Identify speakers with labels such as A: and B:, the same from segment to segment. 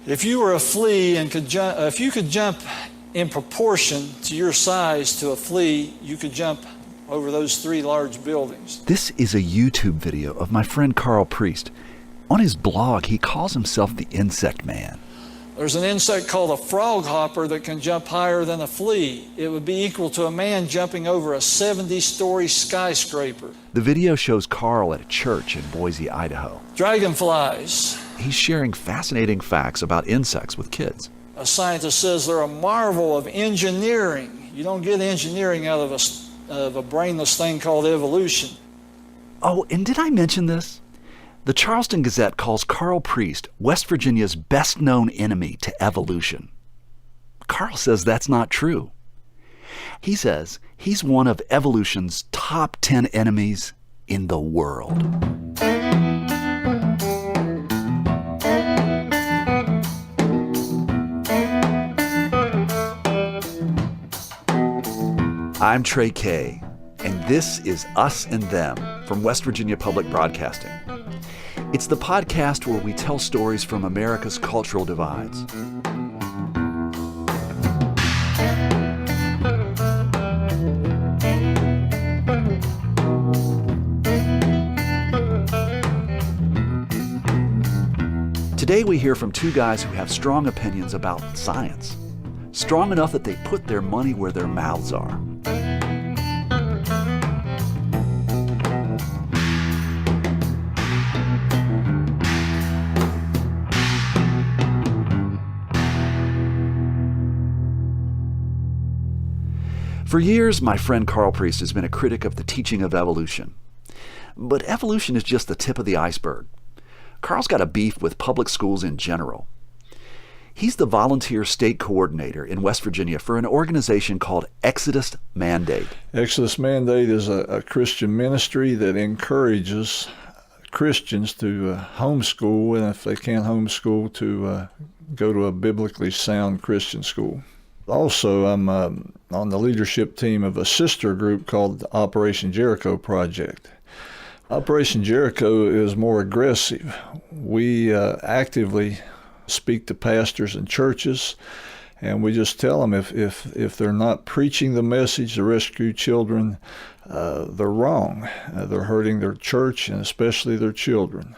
A: If you were a flea and if you could jump in proportion to your size to a flea, you could jump over those 3 large buildings.
B: This is a YouTube video of my friend Karl Priest. On his blog, he calls himself the Insect Man.
A: There's an insect called a frog hopper that can jump higher than a flea. It would be equal to a man jumping over a 70-story skyscraper.
B: The video shows Karl at a church in Boise, Idaho.
A: Dragonflies.
B: He's sharing fascinating facts about insects with kids.
A: A scientist says they're a marvel of engineering. You don't get engineering out of a brainless thing called evolution.
B: Oh, and did I mention this? The Charleston Gazette calls Karl Priest West Virginia's best-known enemy to evolution. Karl says that's not true. He says he's one of evolution's top 10 enemies in the world. I'm Trey Kay, and this is Us and Them from West Virginia Public Broadcasting. It's the podcast where we tell stories from America's cultural divides. Today we hear from 2 guys who have strong opinions about science. Strong enough that they put their money where their mouths are. For years, my friend Karl Priest has been a critic of the teaching of evolution. But evolution is just the tip of the iceberg. Karl's got a beef with public schools in general. He's the volunteer state coordinator in West Virginia for an organization called Exodus Mandate.
C: Exodus Mandate is a Christian ministry that encourages Christians to homeschool, and if they can't homeschool, to go to a biblically sound Christian school. Also, I'm on the leadership team of a sister group called the Operation Jericho Project. Operation Jericho is more aggressive. We actively speak to pastors and churches, and we just tell them if they're not preaching the message to rescue children, they're wrong. They're hurting their church and especially their children.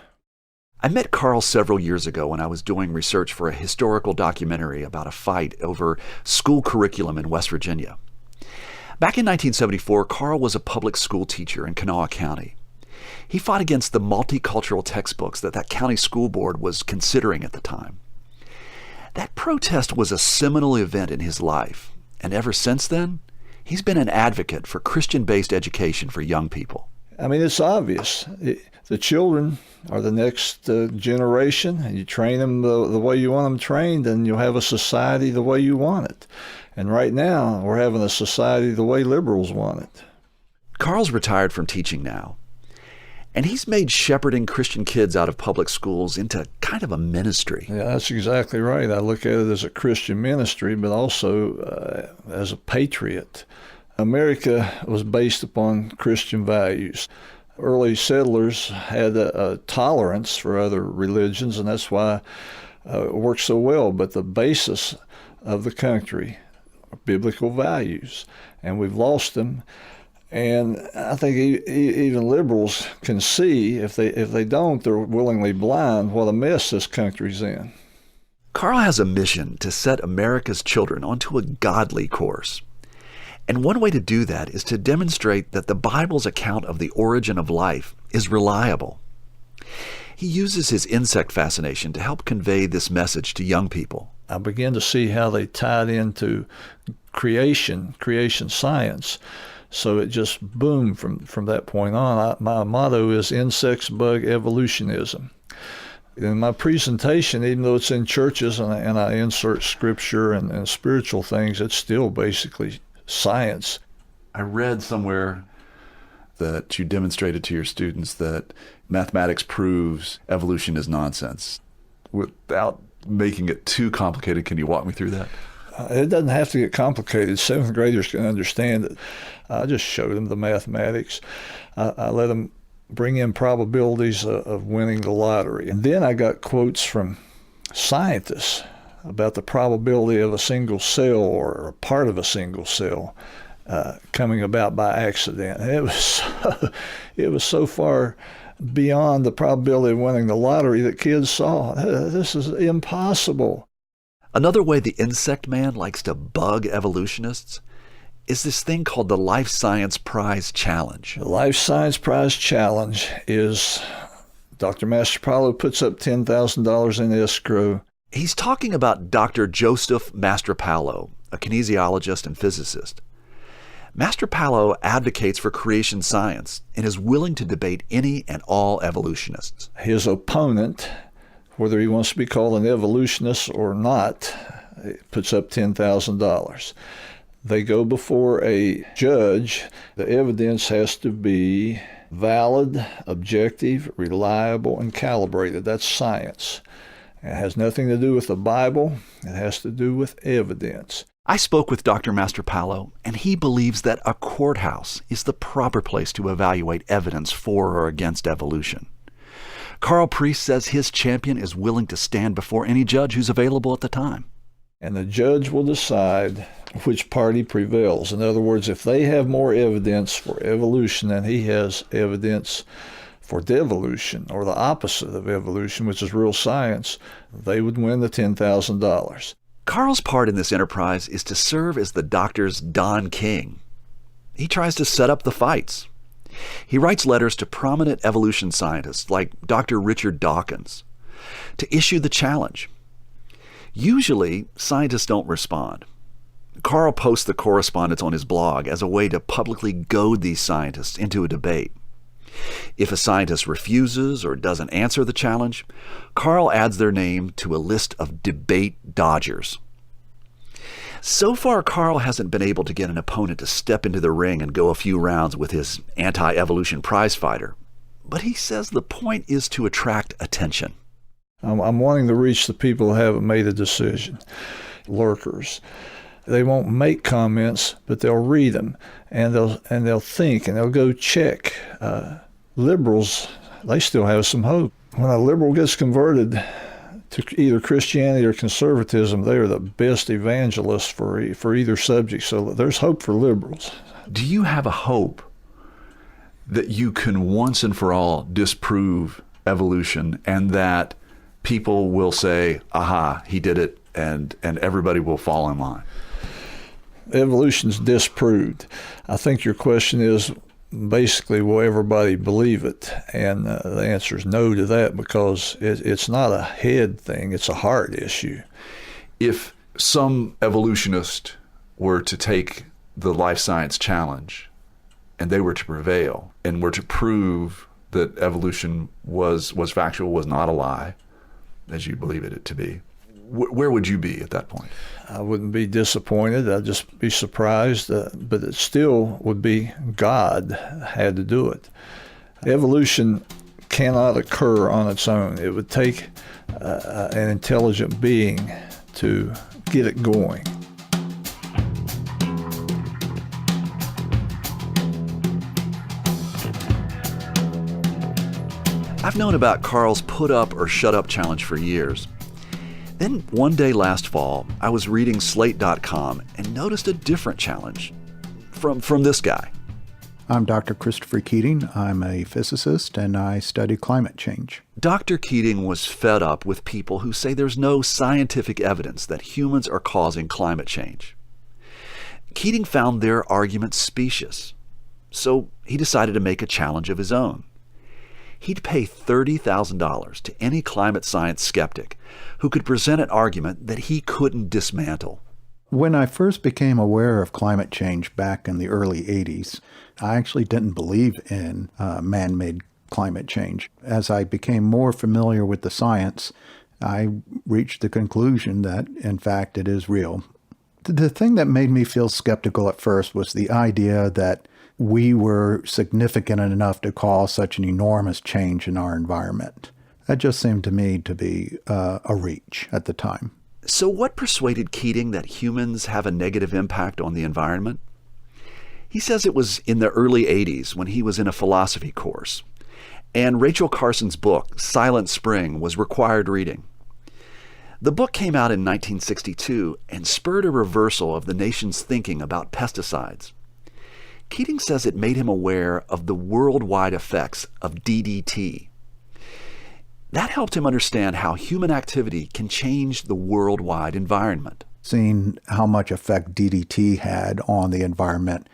B: I met Karl several years ago when I was doing research for a historical documentary about a fight over school curriculum in West Virginia. Back in 1974, Karl was a public school teacher in Kanawha County. He fought against the multicultural textbooks that county school board was considering at the time. That protest was a seminal event in his life, and ever since then, he's been an advocate for Christian-based education for young people.
C: I mean, it's obvious. The children are the next generation, and you train them the way you want them trained, and you'll have a society the way you want it. And right now, we're having a society the way liberals want it.
B: Karl's retired from teaching now, and he's made shepherding Christian kids out of public schools into kind of a ministry.
C: Yeah, that's exactly right. I look at it as a Christian ministry, but also as a patriot. America was based upon Christian values. Early settlers had a tolerance for other religions, and that's why it worked so well. But the basis of the country are biblical values, and we've lost them. And I think even liberals can see, if they don't, they're willingly blind, what a mess this country's in.
B: Karl has a mission to set America's children onto a godly course. And one way to do that is to demonstrate that the Bible's account of the origin of life is reliable. He uses his insect fascination to help convey this message to young people.
C: I began to see how they tied into creation science. So it just boomed from that point on. My motto is Insects, Bug, Evolutionism. In my presentation, even though it's in churches and I insert scripture and spiritual things, it's still basically science.
B: I read somewhere that you demonstrated to your students that mathematics proves evolution is nonsense. Without making it too complicated, can you walk me through that?
C: It doesn't have to get complicated. 7th graders can understand it. I just showed them the mathematics. I let them bring in probabilities of winning the lottery. And then I got quotes from scientists about the probability of a single cell or a part of a single cell coming about by accident. And it was so far beyond the probability of winning the lottery that kids saw, this is impossible.
B: Another way the insect man likes to bug evolutionists is this thing called the Life Science Prize Challenge.
C: The Life Science Prize Challenge is Dr. Mastropaolo puts up $10,000 in escrow.
B: He's talking about Dr. Joseph Mastropaolo, a kinesiologist and physicist. Mastropaolo advocates for creation science and is willing to debate any and all evolutionists.
C: His opponent, whether he wants to be called an evolutionist or not, puts up $10,000. They go before a judge. The evidence has to be valid, objective, reliable, and calibrated. That's science. It has nothing to do with the Bible. It has to do with evidence.
B: I spoke with Dr. Mastropaolo, and he believes that a courthouse is the proper place to evaluate evidence for or against evolution. Karl Priest says his champion is willing to stand before any judge who's available at the time.
C: And the judge will decide which party prevails. In other words, if they have more evidence for evolution than he has evidence for devolution, or the opposite of evolution, which is real science, they would win the $10,000.
B: Karl's part in this enterprise is to serve as the doctor's Don King. He tries to set up the fights. He writes letters to prominent evolution scientists like Dr. Richard Dawkins to issue the challenge. Usually, scientists don't respond. Karl posts the correspondence on his blog as a way to publicly goad these scientists into a debate. If a scientist refuses or doesn't answer the challenge, Karl adds their name to a list of debate dodgers. So far, Karl hasn't been able to get an opponent to step into the ring and go a few rounds with his anti-evolution prizefighter. But he says the point is to attract attention.
C: I'm wanting to reach the people who haven't made a decision, lurkers. They won't make comments, but they'll read them, and they'll think, and they'll go check. Liberals, they still have some hope. When a liberal gets converted to either Christianity or conservatism, they are the best evangelists for either subject. So there's hope for liberals.
B: Do you have a hope that you can once and for all disprove evolution and that people will say, aha, he did it, and everybody will fall in line?
C: Evolution's disproved. I think your question is basically, will everybody believe it? And the answer is no to that, because it's not a head thing, it's a heart issue.
B: If some evolutionist were to take the life science challenge and they were to prevail and were to prove that evolution was factual, was not a lie, as you believe it to be, where would you be at that point?
C: I wouldn't be disappointed. I'd just be surprised, but it still would be God had to do it. Evolution cannot occur on its own. It would take an intelligent being to get it going.
B: I've known about Karl's put up or shut up challenge for years. Then one day last fall, I was reading Slate.com and noticed a different challenge from this guy.
D: I'm Dr. Christopher Keating. I'm a physicist and I study climate change.
B: Dr. Keating was fed up with people who say there's no scientific evidence that humans are causing climate change. Keating found their argument specious, so he decided to make a challenge of his own. He'd pay $30,000 to any climate science skeptic who could present an argument that he couldn't dismantle.
D: When I first became aware of climate change back in the early 80s, I actually didn't believe in man-made climate change. As I became more familiar with the science, I reached the conclusion that, in fact, it is real. The thing that made me feel skeptical at first was the idea that we were significant enough to cause such an enormous change in our environment. That just seemed to me to be a reach at the time.
B: So what persuaded Keating that humans have a negative impact on the environment? He says it was in the early 80s when he was in a philosophy course, and Rachel Carson's book, Silent Spring, was required reading. The book came out in 1962 and spurred a reversal of the nation's thinking about pesticides. Keating says it made him aware of the worldwide effects of DDT. That helped him understand how human activity can change the worldwide environment.
D: Seeing how much effect DDT had on the environment,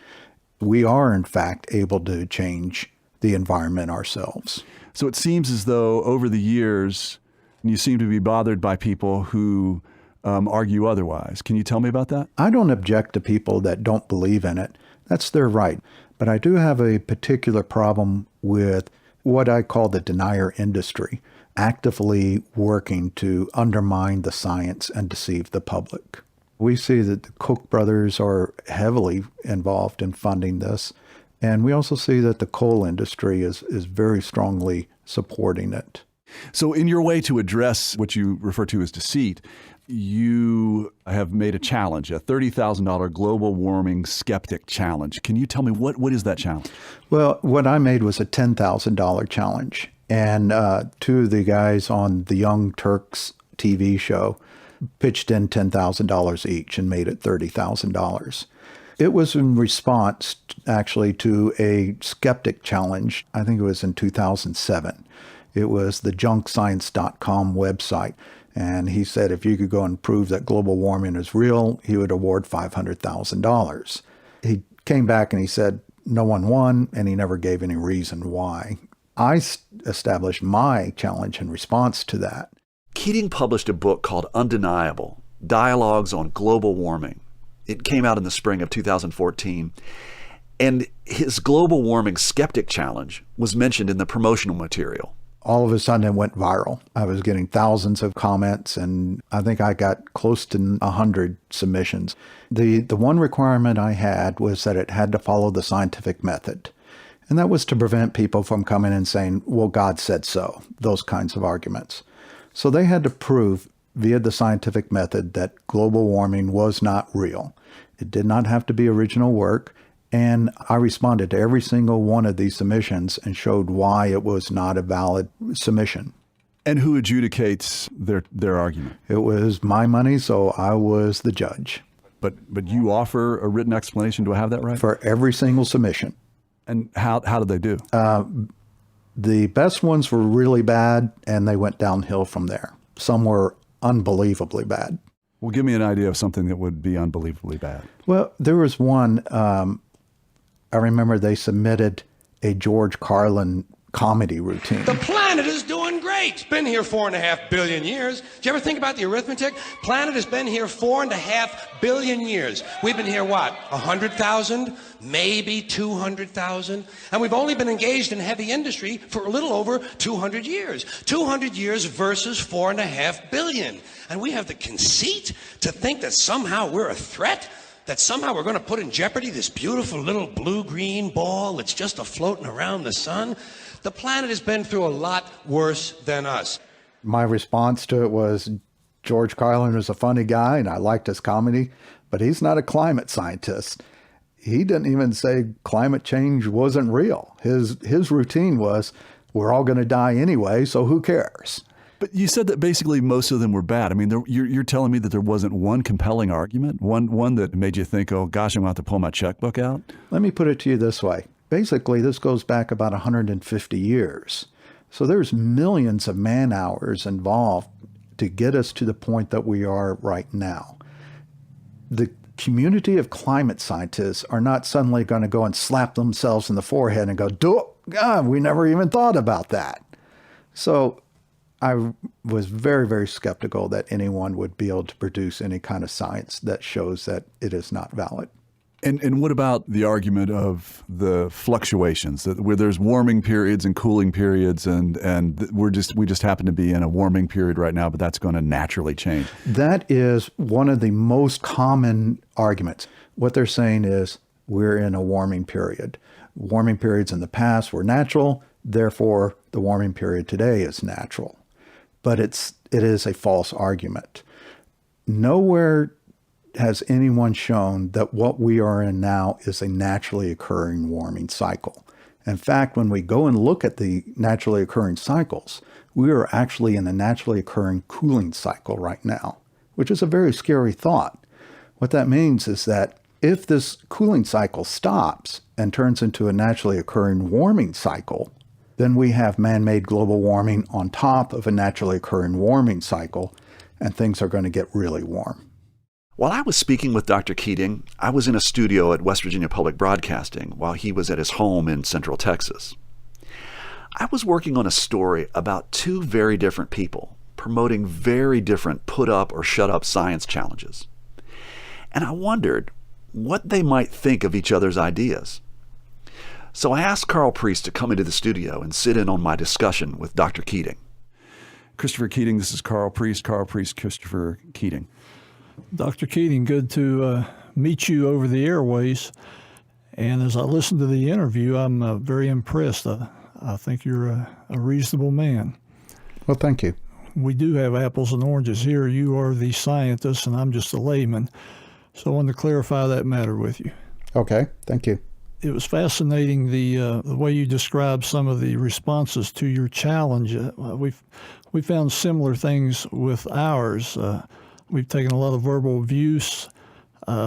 D: we are in fact able to change the environment ourselves.
E: So it seems as though over the years, you seem to be bothered by people who argue otherwise. Can you tell me about that?
D: I don't object to people that don't believe in it. That's their right. But I do have a particular problem with what I call the denier industry, actively working to undermine the science and deceive the public. We see that the Koch brothers are heavily involved in funding this, and we also see that the coal industry is very strongly supporting it.
E: So in your way to address what you refer to as deceit, you have made a challenge, a $30,000 global warming skeptic challenge. Can you tell me what is that challenge?
D: Well, what I made was a $10,000 challenge. And two of the guys on the Young Turks TV show pitched in $10,000 each and made it $30,000. It was in response, actually, to a skeptic challenge. I think it was in 2007. It was the junkscience.com website. And he said if you could go and prove that global warming is real, he would award $500,000. He came back and he said no one won, and he never gave any reason why. I established my challenge in response to that.
B: Keating published a book called Undeniable, Dialogues on Global Warming. It came out in the spring of 2014. And his global warming skeptic challenge was mentioned in the promotional material.
D: All of a sudden it went viral. I was getting thousands of comments, and I think I got close to 100 submissions. The one requirement I had was that it had to follow the scientific method. And that was to prevent people from coming and saying, well, God said so, those kinds of arguments. So they had to prove via the scientific method that global warming was not real. It did not have to be original work. And I responded to every single one of these submissions and showed why it was not a valid submission.
E: And who adjudicates their argument?
D: It was my money, so I was the judge.
E: But you offer a written explanation. Do I have that right?
D: For every single submission.
E: And how did they do?
D: The best ones were really bad, and they went downhill from there. Some were unbelievably bad.
E: Well, give me an idea of something that would be unbelievably bad.
D: Well, there was one, I remember they submitted a George Carlin comedy routine.
F: The planet is doing great. It's been here 4.5 billion years. Did you ever think about the arithmetic? Planet has been here 4.5 billion years. We've been here, what, 100,000? Maybe 200,000? And we've only been engaged in heavy industry for a little over 200 years. 200 years versus 4.5 billion. And we have the conceit to think that somehow we're a threat? That somehow we're going to put in jeopardy this beautiful little blue-green ball that's just a-floating around the sun? The planet has been through a lot worse than us.
D: My response to it was, George Carlin was a funny guy, and I liked his comedy, but he's not a climate scientist. He didn't even say climate change wasn't real. His routine was, we're all going to die anyway, so who cares?
E: But you said that basically most of them were bad. I mean, you're telling me that there wasn't one compelling argument, one that made you think, oh, gosh, I'm going to have to pull my checkbook out?
D: Let me put it to you this way. Basically, this goes back about 150 years. So there's millions of man-hours involved to get us to the point that we are right now. The community of climate scientists are not suddenly going to go and slap themselves in the forehead and go, God, we never even thought about that. So I was very, very skeptical that anyone would be able to produce any kind of science that shows that it is not valid.
E: And what about the argument of the fluctuations, where there's warming periods and cooling periods, and we just happen to be in a warming period right now, but that's going to naturally change?
D: That is one of the most common arguments. What they're saying is we're in a warming period. Warming periods in the past were natural, therefore the warming period today is natural. But it is a false argument. Nowhere has anyone shown that what we are in now is a naturally occurring warming cycle. In fact, when we go and look at the naturally occurring cycles, we are actually in a naturally occurring cooling cycle right now, which is a very scary thought. What that means is that if this cooling cycle stops and turns into a naturally occurring warming cycle, then we have man-made global warming on top of a naturally occurring warming cycle, and things are going to get really warm.
B: While I was speaking with Dr. Keating, I was in a studio at West Virginia Public Broadcasting while he was at his home in Central Texas. I was working on a story about two very different people promoting very different put-up or shut-up science challenges. And I wondered what they might think of each other's ideas. So I asked Karl Priest to come into the studio and sit in on my discussion with Dr. Keating.
E: Christopher Keating, this is Karl Priest. Karl Priest, Christopher Keating.
A: Dr. Keating, good to meet you over the airways. And as I listened to the interview, I'm very impressed. I think you're a reasonable man.
D: Well, thank you.
A: We do have apples and oranges here. You are the scientist, and I'm just a layman. So I wanted to clarify that matter with you.
D: Okay, thank you.
A: It was fascinating the way you described some of the responses to your challenge. We found similar things with ours. We've taken a lot of verbal abuse,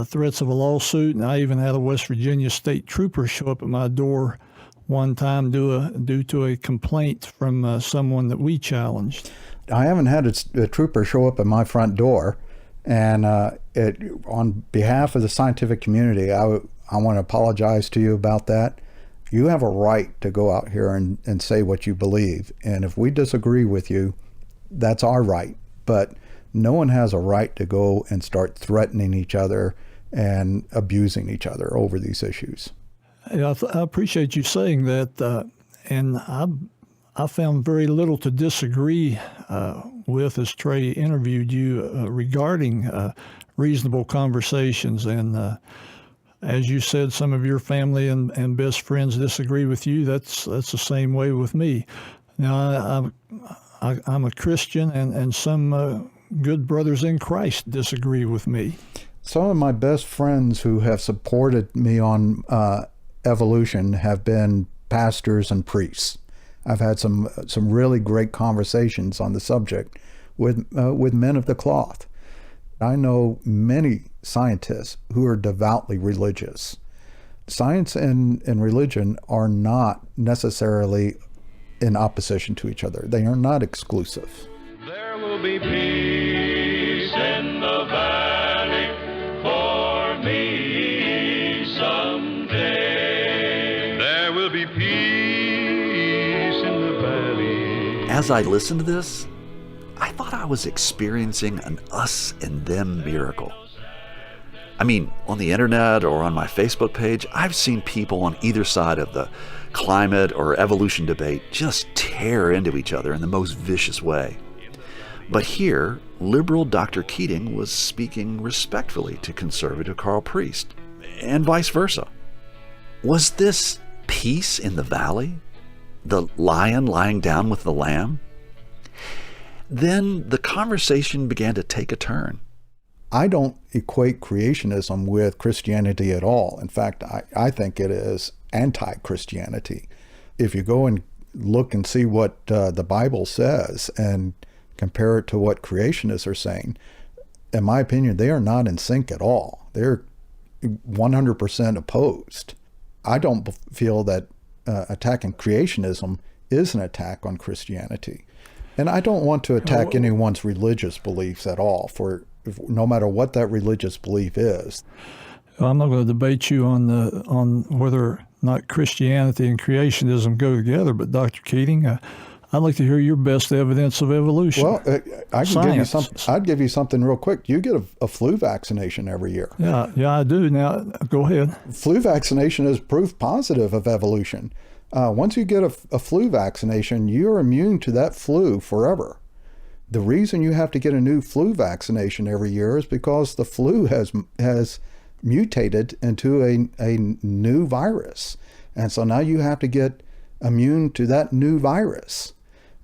A: threats of a lawsuit, and I even had a West Virginia state trooper show up at my door one time due to a complaint from someone that we challenged.
D: I haven't had a trooper show up at my front door, and on behalf of the scientific community, I want to apologize to you about that. You have a right to go out here and say what you believe, and if we disagree with you, that's our right. But no one has a right to go and start threatening each other and abusing each other over these issues.
A: Yeah, I appreciate you saying that, and I found very little to disagree with as Trey interviewed you regarding reasonable conversations. And as you said, some of your family and best friends disagree with you. That's the same way with me. Now, I'm a Christian, and some good brothers in Christ disagree with me.
D: Some of my best friends who have supported me on evolution have been pastors and priests. I've had some really great conversations on the subject with men of the cloth. I know many scientists who are devoutly religious. Science and religion are not necessarily in opposition to each other. They are not exclusive.
G: There will be peace in the valley for me someday. There will be peace in the valley.
B: As I listened to this, I thought I was experiencing an us and them miracle. I mean, on the internet or on my Facebook page, I've seen people on either side of the climate or evolution debate just tear into each other in the most vicious way. But here, liberal Dr. Keating was speaking respectfully to conservative Karl Priest, and vice versa. Was this peace in the valley? The lion lying down with the lamb? Then the conversation began to take a turn.
D: I don't equate creationism with Christianity at all. In fact, I think it is anti-Christianity. If you go and look and see what the Bible says and compare it to what creationists are saying, in my opinion, they are not in sync at all. They're 100% opposed. I don't feel that attacking creationism is an attack on Christianity. And I don't want to attack anyone's religious beliefs at all, no matter what that religious belief is.
A: I'm not going to debate you on whether or not Christianity and creationism go together, but Dr. Keating, I'd like to hear your best evidence of evolution.
D: Well, I'd give you something real quick. You get a flu vaccination every year.
A: Yeah, I do. Now, go ahead.
D: Flu vaccination is proof positive of evolution. Once you get a flu vaccination, you're immune to that flu forever. The reason you have to get a new flu vaccination every year is because the flu has mutated into a new virus. And so now you have to get immune to that new virus.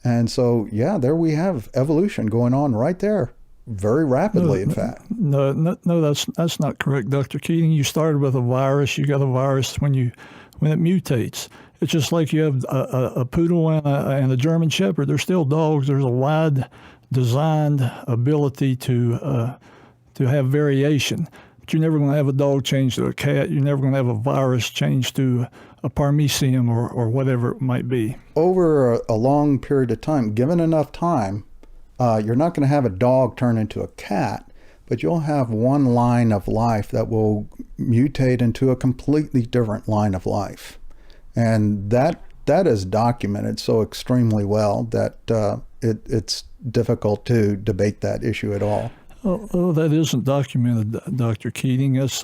D: And so, yeah, there we have evolution going on right there, very rapidly, in fact.
A: No, that's not correct, Dr. Keating. You started with a virus. You got a virus when it mutates. It's just like you have a poodle and a German Shepherd. They're still dogs. There's a wide designed ability to have variation. But you're never going to have a dog change to a cat. You're never going to have a virus change to a paramecium or whatever it might be.
D: Over a long period of time, given enough time, you're not going to have a dog turn into a cat, but you'll have one line of life that will mutate into a completely different line of life. And that is documented so extremely well that it's difficult to debate that issue at all.
A: Oh, that isn't documented, Dr. Keating. It's,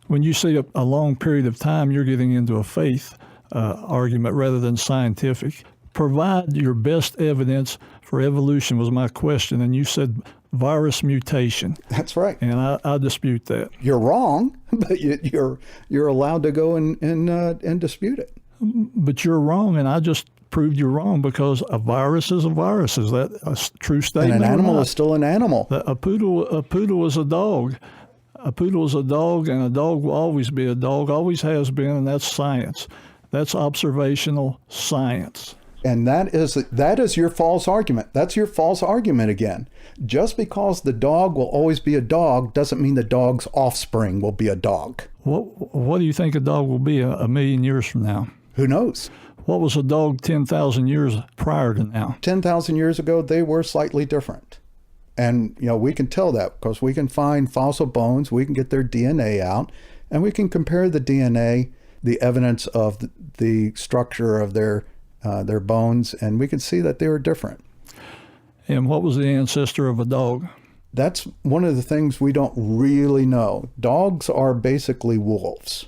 A: when you say a long period of time, you're getting into a faith argument rather than scientific. Provide your best evidence for evolution was my question, and you said virus mutation.
D: That's right.
A: And I dispute that.
D: You're wrong, but you're allowed to go and dispute it.
A: But you're wrong, and I just proved you're wrong because a virus is a virus. Is that a true statement?
D: And an animal is still an animal.
A: A poodle is a dog. A poodle is a dog, and a dog will always be a dog, always has been, and that's science. That's observational science.
D: And that is your false argument. That's your false argument again. Just because the dog will always be a dog doesn't mean the dog's offspring will be a dog.
A: What do you think a dog will be a million years from now?
D: Who knows?
A: What was a dog 10,000 years prior to now?
D: 10,000 years ago, they were slightly different. And, we can tell that because we can find fossil bones, we can get their DNA out, and we can compare the DNA, the evidence of the structure of their bones, and we can see that they were different.
A: And what was the ancestor of a dog?
D: That's one of the things we don't really know. Dogs are basically wolves.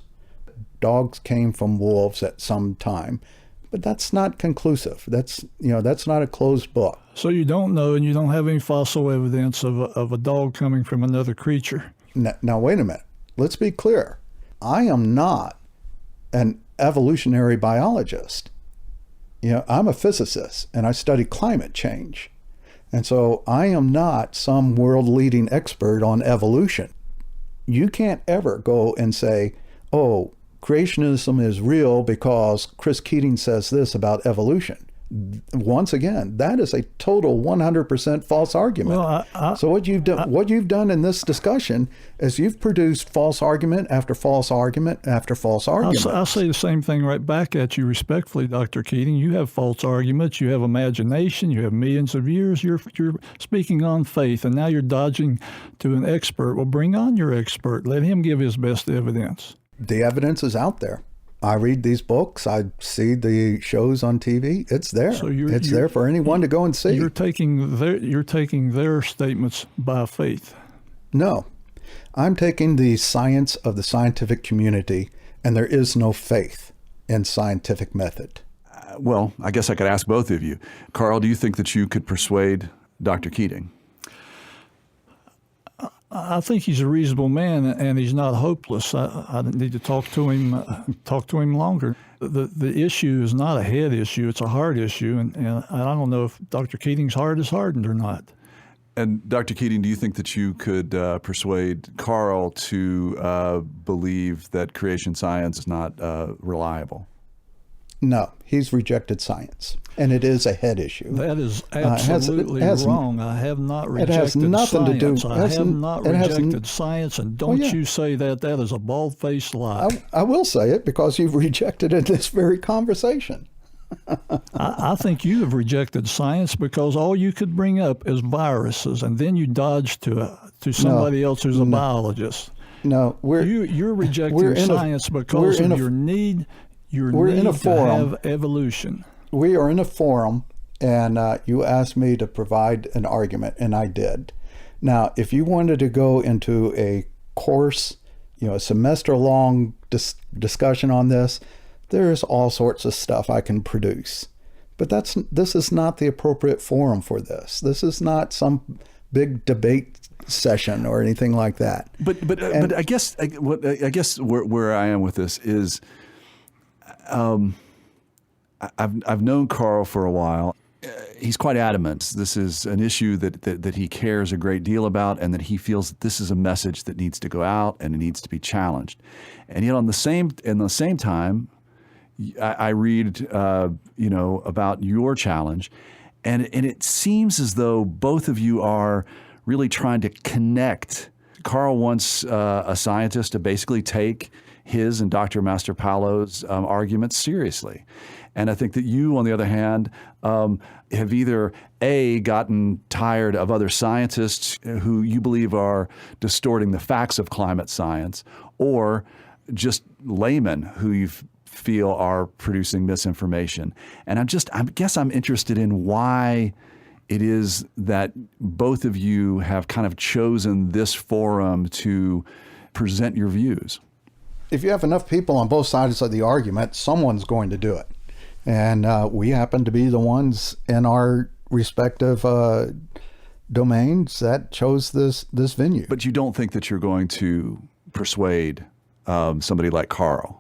D: Dogs came from wolves at some time, but that's not conclusive. That's not a closed book.
A: So you don't know, and you don't have any fossil evidence of a dog coming from another creature.
D: Now wait a minute. Let's be clear. I am not an evolutionary biologist. I'm a physicist, and I study climate change. And so I am not some world-leading expert on evolution. You can't ever go and say, oh, creationism is real because Chris Keating says this about evolution. Once again, that is a total 100% false argument.
A: Well,
D: so what you've done in this discussion is you've produced false argument after false argument after false argument.
A: I'll say the same thing right back at you respectfully, Dr. Keating. You have false arguments. You have imagination. You have millions of years. You're speaking on faith, and now you're dodging to an expert. Well, bring on your expert. Let him give his best evidence.
D: The evidence is out there. I read these books. I see the shows on TV. It's there. So it's there for anyone to go and see.
A: You're taking their statements by faith.
D: No, I'm taking the science of the scientific community, and there is no faith in scientific method.
E: Well, I guess I could ask both of you. Karl, do you think that you could persuade Dr. Keating?
A: I think he's a reasonable man, and he's not hopeless. I need to talk to him longer. The issue is not a head issue; it's a heart issue, and I don't know if Dr. Keating's heart is hardened or not.
E: And Dr. Keating, do you think that you could persuade Karl to believe that creation science is not reliable?
D: No, he's rejected science, and it is a head issue.
A: That is absolutely wrong. I have not rejected science.
D: It has nothing to do.
A: I have not rejected science, and don't you say that. That is a bald-faced lie.
D: I will say it because you've rejected it in this very conversation.
A: I think you have rejected science because all you could bring up is viruses, and then you dodge to somebody else who's a biologist.
D: No,
A: you're rejecting science because of your need. We're in a forum. To have evolution.
D: We are in a forum, and you asked me to provide an argument, and I did. Now, if you wanted to go into a course, a semester-long discussion on this, there's all sorts of stuff I can produce. But this is not the appropriate forum for this. This is not some big debate session or anything like that.
E: But I guess where I am with this is. I've known Karl for a while. He's quite adamant. This is an issue that he cares a great deal about, and that he feels that this is a message that needs to go out and it needs to be challenged. And yet, in the same time, I read, about your challenge, and it seems as though both of you are really trying to connect. Karl wants a scientist to basically take his and Dr. Mastropaolo's arguments seriously. And I think that you, on the other hand, have either gotten tired of other scientists who you believe are distorting the facts of climate science, or just laymen who you feel are producing misinformation. And I guess I'm interested in why it is that both of you have kind of chosen this forum to present your views.
D: If you have enough people on both sides of the argument, someone's going to do it. And we happen to be the ones in our respective domains that chose this venue.
E: But you don't think that you're going to persuade somebody like Karl.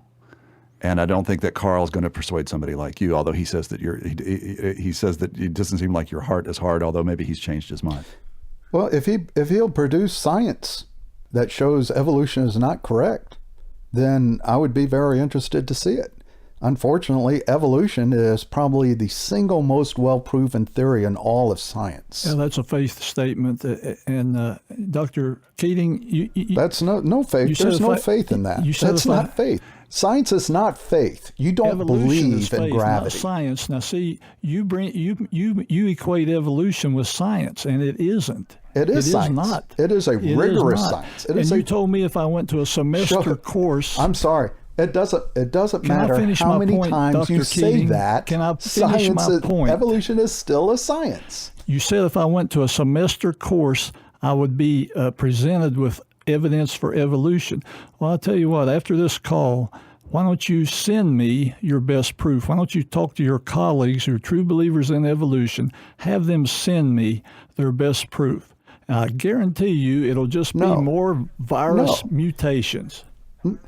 E: And I don't think that Karl's going to persuade somebody like you, although he says that he says that it doesn't seem like your heart is hard, although maybe he's changed his mind.
D: Well, if he'll produce science that shows evolution is not correct, then I would be very interested to see it. Unfortunately, evolution is probably the single most well-proven theory in all of science.
A: Yeah, that's a faith statement. And Dr. Keating,
D: that's no faith. There's no faith in that. That's not faith. Science is not faith. You don't believe in gravity.
A: Not science. Now, see, you equate evolution with science, and it isn't.
D: It is science.
A: Not.
D: It is a rigorous science.
A: You told me if I went to a semester course.
D: I'm sorry. It doesn't matter how many times
A: Dr.
D: you
A: Keating,
D: say that.
A: Can I finish my point?
D: Evolution is still a science.
A: You said if I went to a semester course, I would be presented with evidence for evolution. Well, I'll tell you what, after this call, why don't you send me your best proof? Why don't you talk to your colleagues who are true believers in evolution, have them send me their best proof. And I guarantee you it'll just be more virus mutations.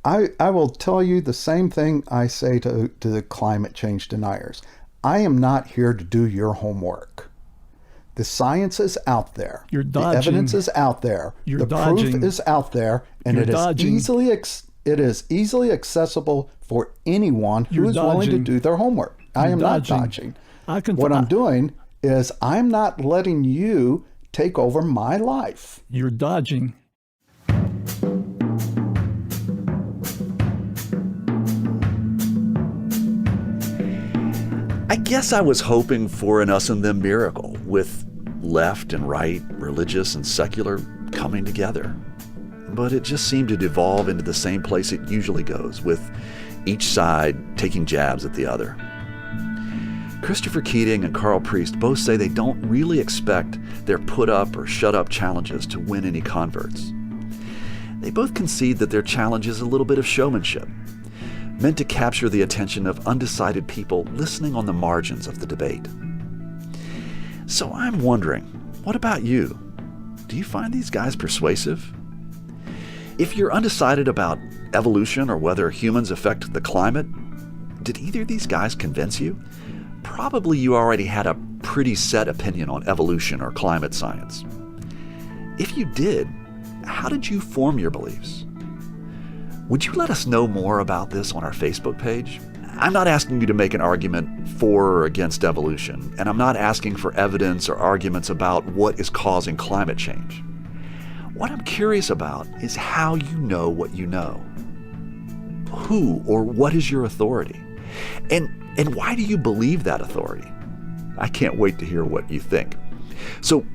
D: I will tell you the same thing I say to the climate change deniers. I am not here to do your homework. The science is out there.
A: You're dodging.
D: The evidence is out there.
A: You're
D: dodging. Proof is out there, and it is easily accessible for anyone who is willing to do their homework. I am not dodging. What I'm doing is I'm not letting you take over my life.
A: You're dodging.
B: I guess I was hoping for an us and them miracle, with left and right, religious and secular, coming together. But it just seemed to devolve into the same place it usually goes, with each side taking jabs at the other. Christopher Keating and Karl Priest both say they don't really expect their put up or shut up challenges to win any converts. They both concede that their challenge is a little bit of showmanship, meant to capture the attention of undecided people listening on the margins of the debate. So I'm wondering, what about you? Do you find these guys persuasive? If you're undecided about evolution or whether humans affect the climate, did either of these guys convince you? Probably you already had a pretty set opinion on evolution or climate science. If you did, how did you form your beliefs? Would you let us know more about this on our Facebook page? I'm not asking you to make an argument for or against evolution, and I'm not asking for evidence or arguments about what is causing climate change. What I'm curious about is how you know what you know. Who or what is your authority? And why do you believe that authority? I can't wait to hear what you think. So